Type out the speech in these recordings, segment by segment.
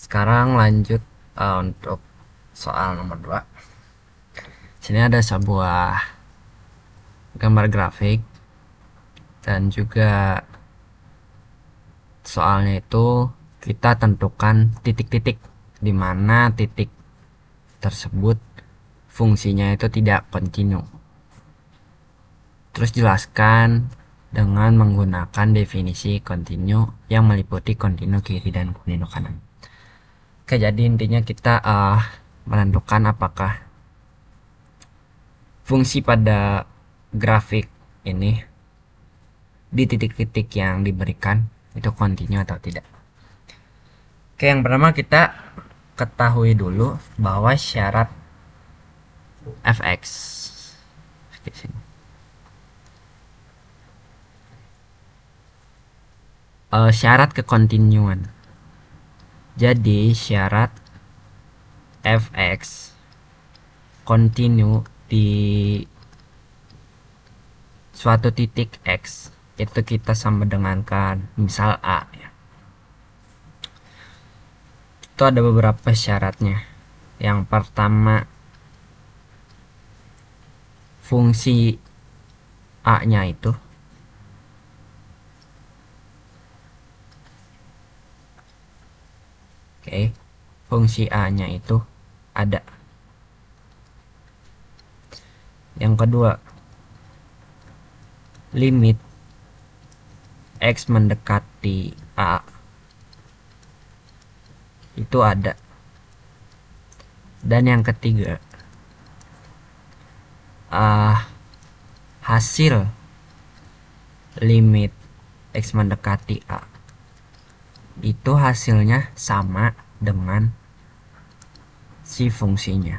Sekarang lanjut untuk soal nomor 2. Sini ada sebuah gambar grafik dan juga soalnya itu kita tentukan titik-titik di mana titik tersebut fungsinya itu tidak kontinu. Terus jelaskan dengan menggunakan definisi kontinu yang meliputi kontinu kiri dan kontinu kanan. Oke, jadi intinya kita menentukan apakah fungsi pada grafik ini di titik-titik yang diberikan itu kontinu atau tidak. Oke, yang pertama kita ketahui dulu bahwa syarat fx syarat kekontinuan. Jadi syarat fx kontinu di suatu titik x itu kita sama dengan kan misal a ya. Itu ada beberapa syaratnya. Yang pertama, fungsi a nya itu fungsi a nya itu ada. Yang kedua, limit x mendekati a itu ada. Dan yang ketiga, hasil limit x mendekati a itu hasilnya sama dengan si fungsinya.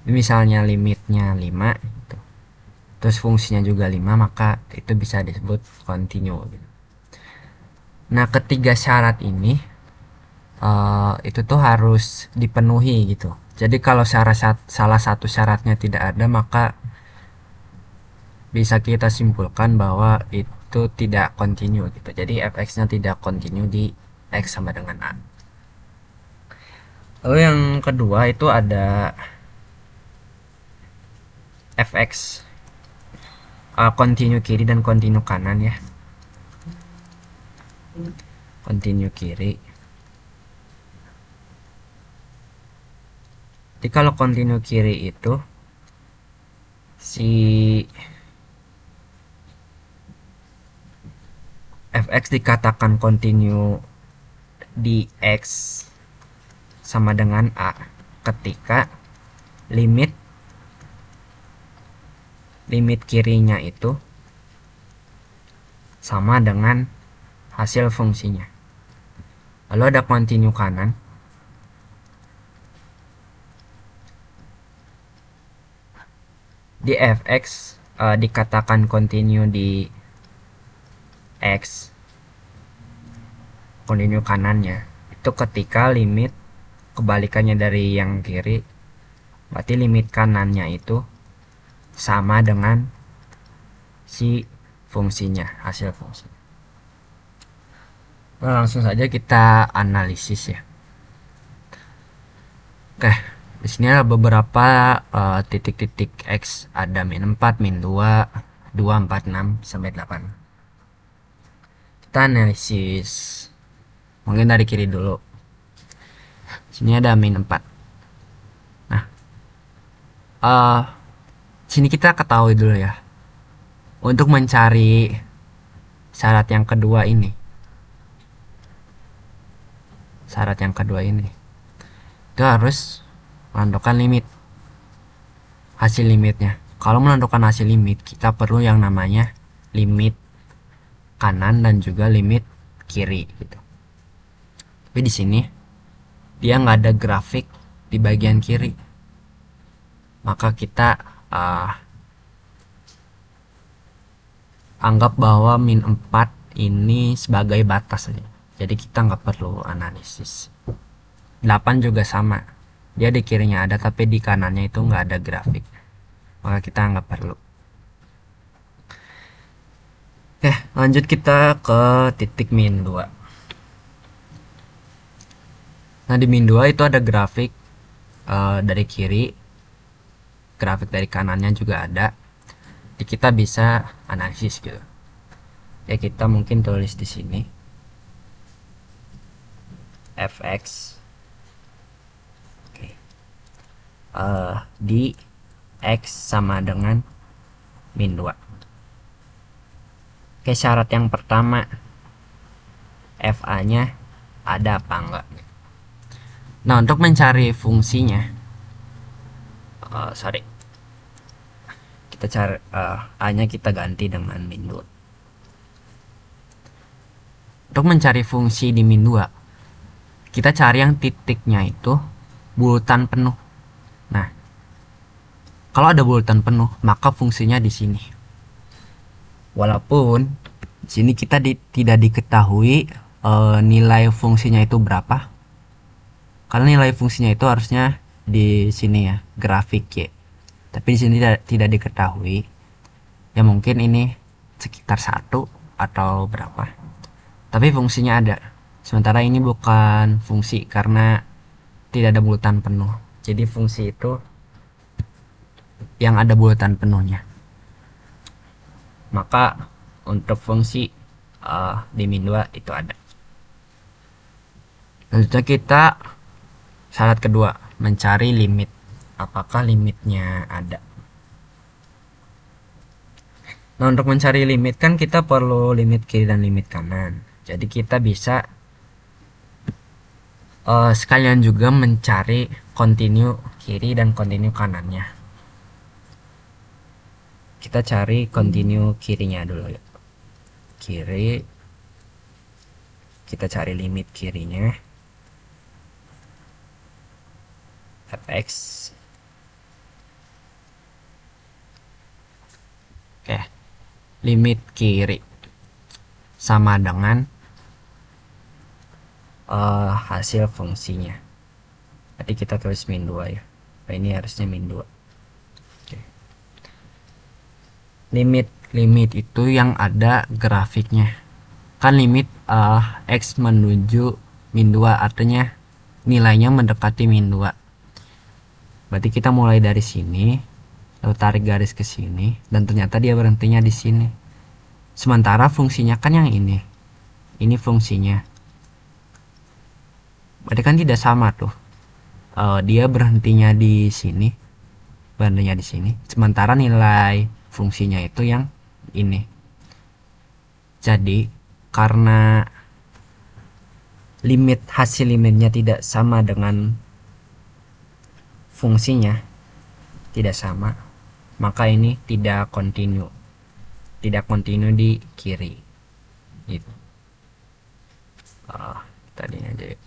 Misalnya limitnya 5 gitu. Terus fungsinya juga 5, maka itu bisa disebut kontinu gitu. Nah, ketiga syarat ini itu tuh harus dipenuhi gitu. Jadi kalau salah satu syaratnya tidak ada, maka bisa kita simpulkan bahwa itu tidak kontinu gitu. Jadi fx-nya tidak kontinu di x sama dengan a. Lalu yang kedua itu ada fx kontinu kiri dan kontinu kanan ya. Kontinu kiri. Jadi kalau kontinu kiri itu si fx dikatakan kontinu di x sama dengan a ketika limit kirinya itu sama dengan hasil fungsinya. Lalu ada kontinu kanan. Di fx dikatakan kontinu di x, kontinu kanannya itu ketika limit kebalikannya dari yang kiri, berarti limit kanannya itu sama dengan si fungsinya, hasil fungsi. Nah, langsung saja kita analisis ya. Oke, di sini ada beberapa titik-titik x, ada min 4, min 2, 2, 4, 6 sampai 8. Kita analisis mungkin dari kiri dulu. Sini ada min 4. Nah, sini kita ketahui dulu ya, untuk mencari syarat yang kedua ini, itu harus menentukan limit, hasil limitnya. Kalau menentukan hasil limit, kita perlu yang namanya limit kanan dan juga limit kiri gitu. Tapi di sini dia nggak ada grafik di bagian kiri, maka kita anggap bahwa min 4 ini sebagai batas aja. Jadi kita nggak perlu analisis. 8 juga sama, dia di kirinya ada tapi di kanannya itu nggak ada grafik, maka kita nggak perlu. Oke, lanjut kita ke titik min 2. Nah, di min 2 itu ada grafik dari kiri, grafik dari kanannya juga ada. Jadi kita bisa analisis gitu. Ya, kita mungkin tulis di sini fx di x sama dengan min 2. Oke, syarat yang pertama, fa nya ada apa enggak. Nah, untuk mencari fungsinya, kita cari a nya kita ganti dengan min 2. Untuk mencari fungsi di min 2, kita cari yang titiknya itu bulatan penuh. Nah, kalau ada bulatan penuh, maka fungsinya di sini. Walaupun di sini kita tidak diketahui nilai fungsinya itu berapa. Karena nilai fungsinya itu harusnya di sini ya, grafik Y. Tapi di sini tidak diketahui. Ya mungkin ini sekitar 1 atau berapa. Tapi fungsinya ada. Sementara ini bukan fungsi karena tidak ada bulatan penuh. Jadi fungsi itu yang ada bulatan penuhnya. Maka untuk fungsi di min 2 itu ada. Selanjutnya kita syarat kedua, mencari limit. Apakah limitnya ada? Nah, untuk mencari limit kan kita perlu limit kiri dan limit kanan. Jadi kita bisa sekalian juga mencari kontinu kiri dan kontinu kanannya. Kita cari kontinu kirinya dulu ya. Kiri, kita cari limit kirinya, fx. Oke, limit kiri sama dengan hasil fungsinya. Tadi kita tulis min 2 ya. Nah, ini harusnya min 2. Oke. Limit itu yang ada grafiknya. Kan limit x menuju min 2 artinya nilainya mendekati min 2. Berarti kita mulai dari sini, lalu tarik garis ke sini, dan ternyata dia berhentinya di sini. Sementara fungsinya kan yang ini. Ini fungsinya. Berarti kan tidak sama tuh. Dia berhentinya di sini, berhentinya di sini. Sementara nilai fungsinya itu yang ini. Jadi karena hasil limitnya tidak sama dengan fungsinya, tidak sama, maka ini tidak kontinu di kiri gitu. Tadi aja ya.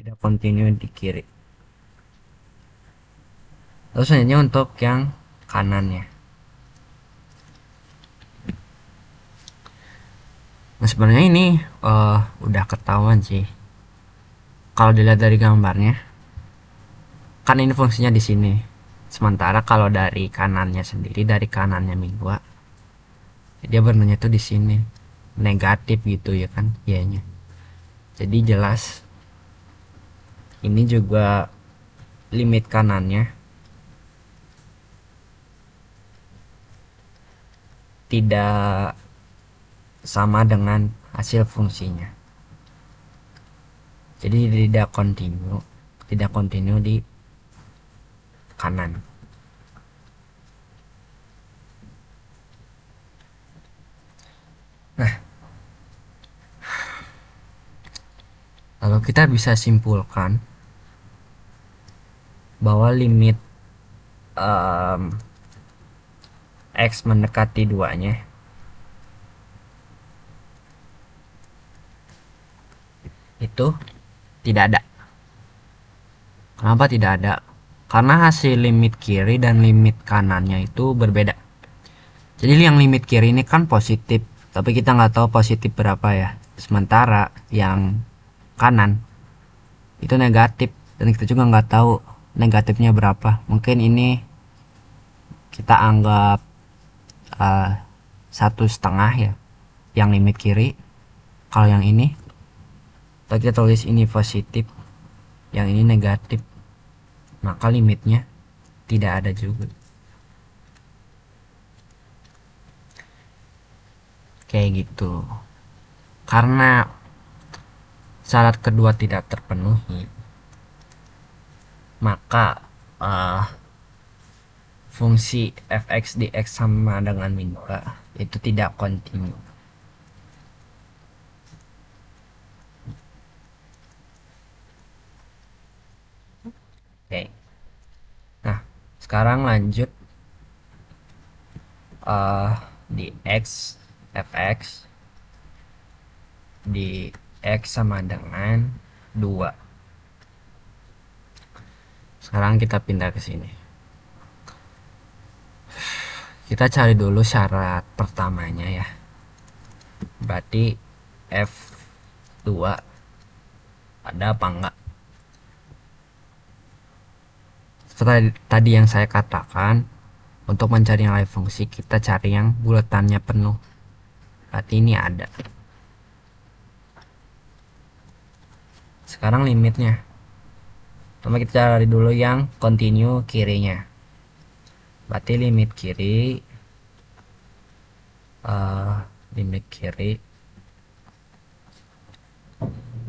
Tidak kontinu di kiri. Terus selanjutnya untuk yang kanannya. Nah, sebenarnya ini udah ketahuan sih. Kalau dilihat dari gambarnya, kan ini fungsinya di sini. Sementara kalau dari kanannya sendiri, dari kanannya min 2, dia bermainnya tuh di sini. Negatif gitu ya kan, Y-nya. Jadi jelas ini juga limit kanannya tidak sama dengan hasil fungsinya. Jadi tidak kontinu di kanan. Nah, lalu kita bisa simpulkan bahwa limit x mendekati 2-nya itu tidak ada. Kenapa tidak ada? Karena hasil limit kiri dan limit kanannya itu berbeda. Jadi yang limit kiri ini kan positif, tapi kita nggak tahu positif berapa ya. Sementara yang kanan itu negatif, dan kita juga nggak tahu negatifnya berapa. Mungkin ini kita anggap 1,5 ya yang limit kiri. Kalau yang ini kita tulis ini positif, yang ini negatif, maka limitnya tidak ada juga. Kayak gitu. Karena syarat kedua tidak terpenuhi, maka fungsi fx dx sama dengan min 2 itu tidak kontinu. Oke. Nah, sekarang lanjut di x fx di x sama dengan 2. Sekarang kita pindah ke sini. Kita cari dulu syarat pertamanya ya. Berarti f2 ada apa enggak? Seperti tadi yang saya katakan, untuk mencari nilai fungsi kita cari yang bulatannya penuh. Berarti ini ada. Sekarang limitnya. Pertama kita cari dulu yang continue kirinya. Berarti limit kiri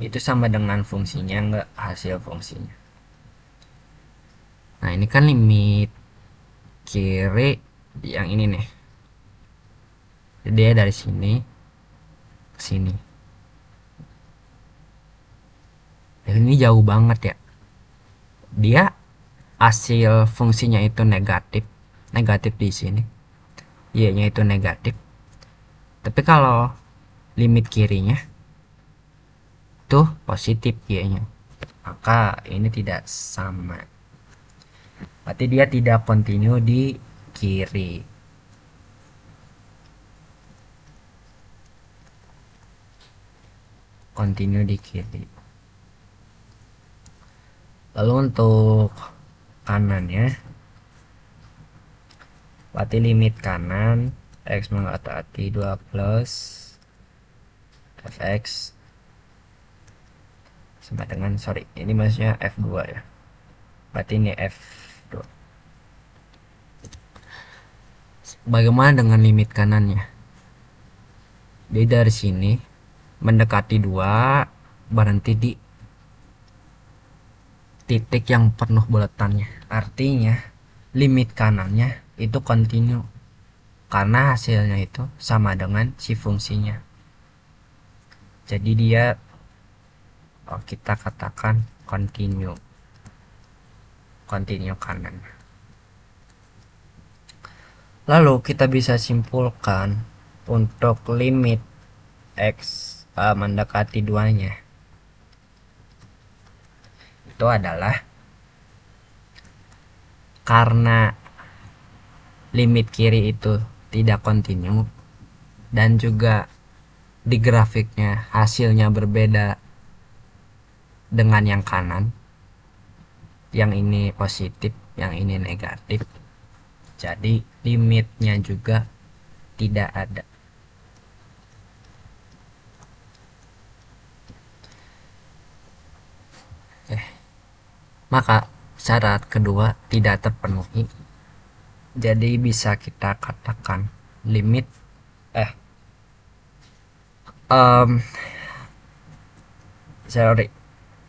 itu sama dengan fungsinya enggak, hasil fungsinya. Nah, ini kan limit kiri yang ini nih. Jadi dia dari sini ke sini. Ini jauh banget ya. Dia hasil fungsinya itu negatif di sini, y-nya itu negatif. Tapi kalau limit kirinya tuh positif y-nya, maka ini tidak sama. Berarti dia tidak kontinu di kiri. Kontinu di kiri. Lalu untuk kanannya, berarti limit kanan x mendekati 2 plus fx sama dengan, sorry, ini maksudnya f2 ya. Berarti ini f2. Bagaimana dengan limit kanannya? Jadi dari sini mendekati 2, berhenti di titik yang penuh bulatannya. Artinya limit kanannya itu kontinu karena hasilnya itu sama dengan si fungsinya. Jadi dia kita katakan kontinu kanan. Lalu kita bisa simpulkan untuk limit x mendekati 2-nya itu adalah karena limit kiri itu tidak kontinu dan juga di grafiknya hasilnya berbeda dengan yang kanan, yang ini positif, yang ini negatif, jadi limitnya juga tidak ada. Maka syarat kedua tidak terpenuhi, jadi bisa kita katakan limit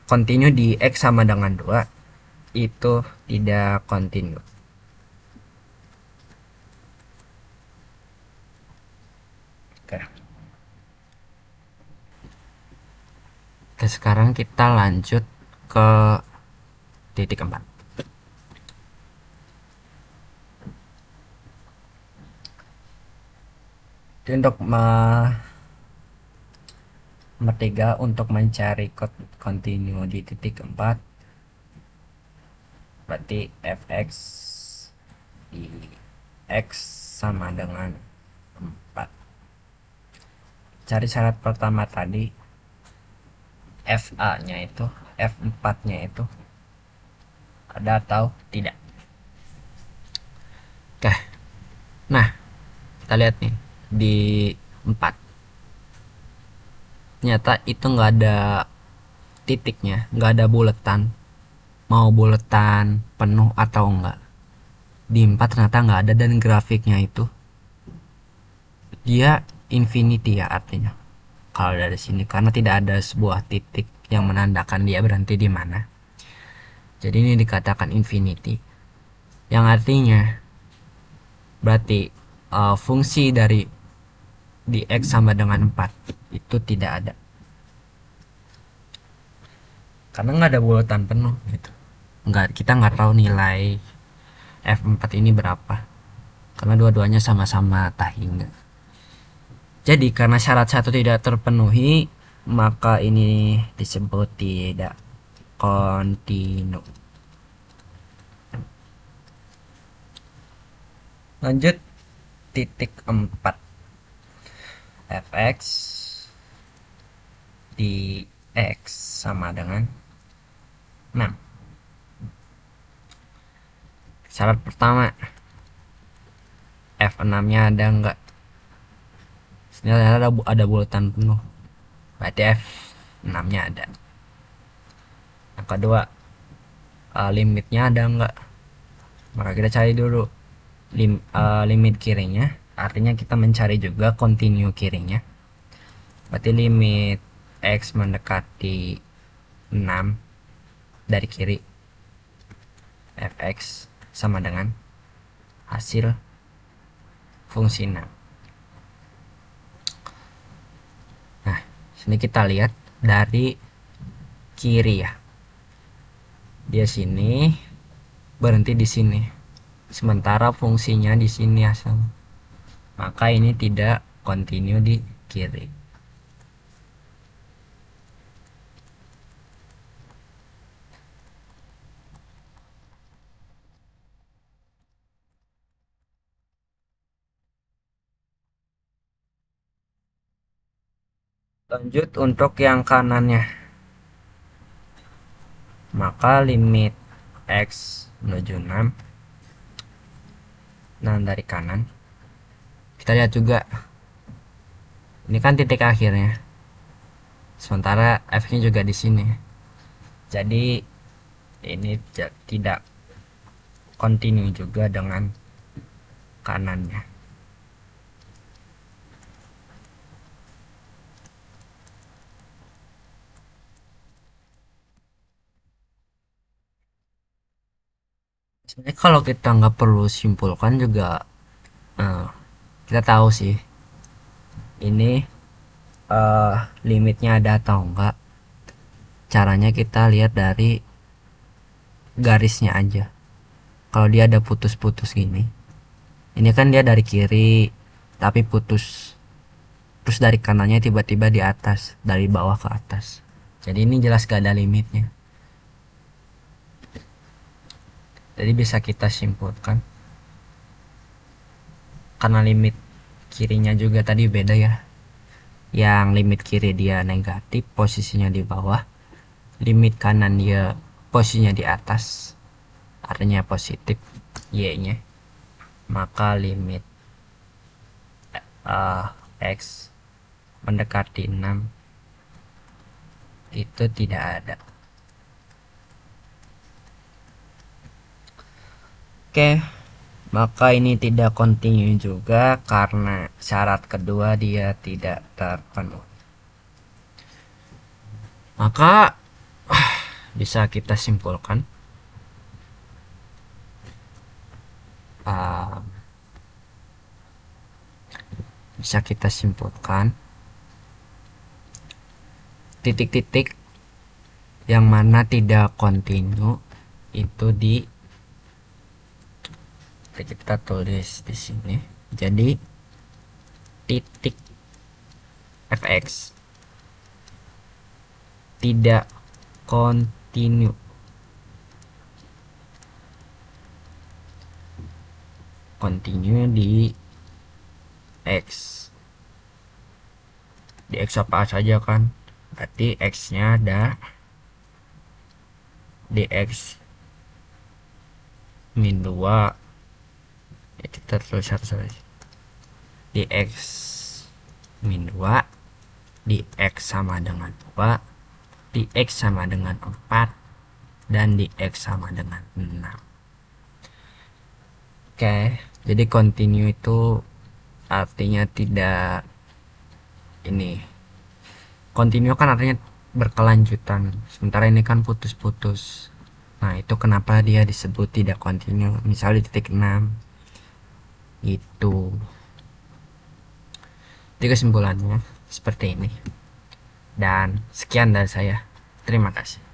kontinu di x sama dengan 2 itu tidak kontinu. Oke, sekarang kita lanjut ke titik 4. Jadi untuk nomor 3 untuk mencari kontinu di titik 4, berarti fx di x sama dengan 4. Cari syarat pertama tadi, fa nya itu, f4 nya itu ada atau tidak. Oke, nah kita lihat nih di 4, ternyata itu nggak ada titiknya, nggak ada buletan, mau buletan penuh atau enggak. Di 4 ternyata nggak ada, dan grafiknya itu dia infinity ya artinya kalau dari sini, karena tidak ada sebuah titik yang menandakan dia berhenti di mana. Jadi ini dikatakan infinity, yang artinya berarti fungsi dari di X sama dengan 4 itu tidak ada, karena nggak ada bulatan penuh gitu. Kita nggak tahu nilai F4 ini berapa, karena dua-duanya sama-sama tak hingga. Jadi karena syarat satu tidak terpenuhi, maka ini disebut tidak kontinu. Lanjut titik 4, fx di x sama dengan 6. Syarat pertama, f6 nya ada enggak. Sebenarnya ada bulatan penuh, berarti f6 nya ada. Yang kedua, limitnya ada enggak, maka kita cari dulu limit kirinya, artinya kita mencari juga continue kirinya. Berarti limit x mendekati 6 dari kiri, fx sama dengan hasil fungsi 6. Nah, sini kita lihat dari kiri ya, dia sini berhenti di sini, sementara fungsinya di sini asal, maka ini tidak continue di kiri. Lanjut untuk yang kanannya, maka limit x menuju 6, nah dari kanan kita lihat juga ini kan titik akhirnya, sementara f nya juga di sini, jadi ini tidak continue juga dengan kanannya. Sebenarnya kalau kita nggak perlu simpulkan juga, kita tahu sih ini limitnya ada atau enggak. Caranya kita lihat dari garisnya aja. Kalau dia ada putus-putus gini, ini kan dia dari kiri tapi putus, terus dari kanannya tiba-tiba di atas, dari bawah ke atas, jadi ini jelas gak ada limitnya. Jadi bisa kita simpulkan, karena limit kirinya juga tadi beda ya, yang limit kiri dia negatif posisinya di bawah, limit kanan dia posisinya di atas artinya positif y nya, maka limit x mendekati 6 itu tidak ada. Oke, maka ini tidak continue juga karena syarat kedua dia tidak terpenuhi. Maka bisa kita simpulkan, titik-titik yang mana tidak continue itu kita tulis di sini. Jadi titik fx tidak continue di x. Di x apa saja kan, berarti x nya ada di x min 2, ya, kita tulis satu di X min 2, di X sama dengan 2, di X sama dengan 4, dan di X sama dengan 6. Oke, jadi continue itu artinya tidak ini. Continue kan artinya berkelanjutan, sementara ini kan putus-putus. Nah, itu kenapa dia disebut tidak continue. Misalnya di titik 6 itu. Jadi kesimpulannya seperti ini. Dan sekian dari saya. Terima kasih.